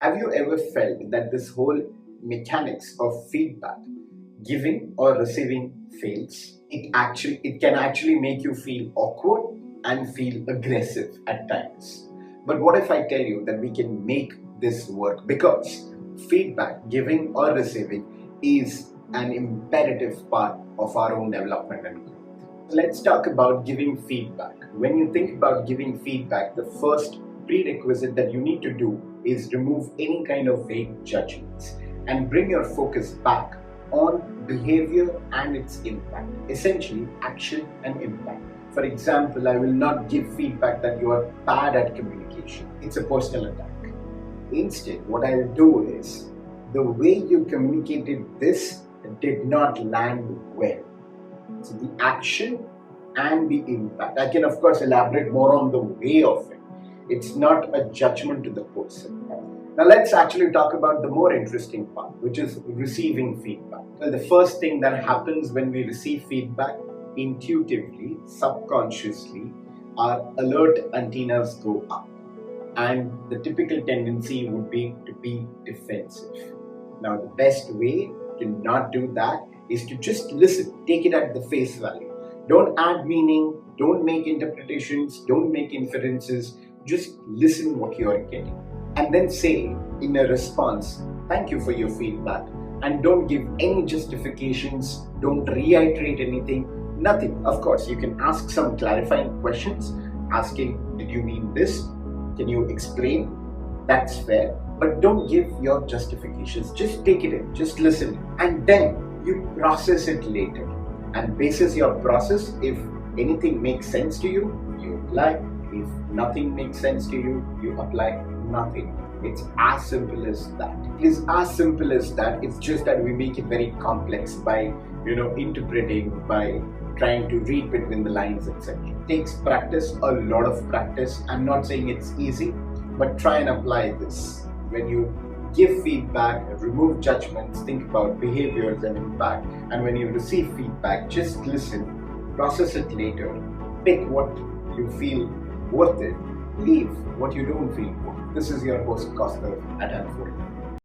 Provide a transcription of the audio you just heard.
Have you ever felt that this whole mechanics of feedback, giving or receiving fails? It can actually make you feel awkward and feel aggressive at times. But what if I tell you that we can make this work? Because feedback, giving or receiving, is an imperative part of our own development and growth. Let's talk about giving feedback. When you think about giving feedback, the first prerequisite that you need to do is remove any kind of vague judgments and bring your focus back on behavior and its impact. Essentially, action and impact. For example, I will not give feedback that you are bad at communication. It's a personal attack. Instead, what I'll do is, the way you communicated this did not land well. So the action and the impact. I can of course elaborate more on the way of it. It's not a judgment to the person. Now let's actually talk about the more interesting part, which is receiving feedback. Well, the first thing that happens when we receive feedback, intuitively, subconsciously, our alert antennas go up. And the typical tendency would be to be defensive. Now the best way to not do that is to just listen, take it at the face value. Don't add meaning, don't make interpretations, don't make inferences, just listen what you're getting. And then say in a response, thank you for your feedback. And don't give any justifications, don't reiterate anything, nothing. Of course, you can ask some clarifying questions, asking, did you mean this? Can you explain? That's fair. But don't give your justifications, just take it in, just listen. And then you process it later. And basis your process, if anything makes sense to you, you apply. If nothing makes sense to you, you apply nothing. It's as simple as that. It is as simple as that. It's just that we make it very complex by, interpreting, by trying to read between the lines, etc. It takes practice, a lot of practice. I'm not saying it's easy, but try and apply this. When you give feedback, remove judgments, think about behaviors and impact. And when you receive feedback, just listen, process it later, pick what you feel worth it, leave what you don't feel worth. This is your host, Kaustav at Unfold.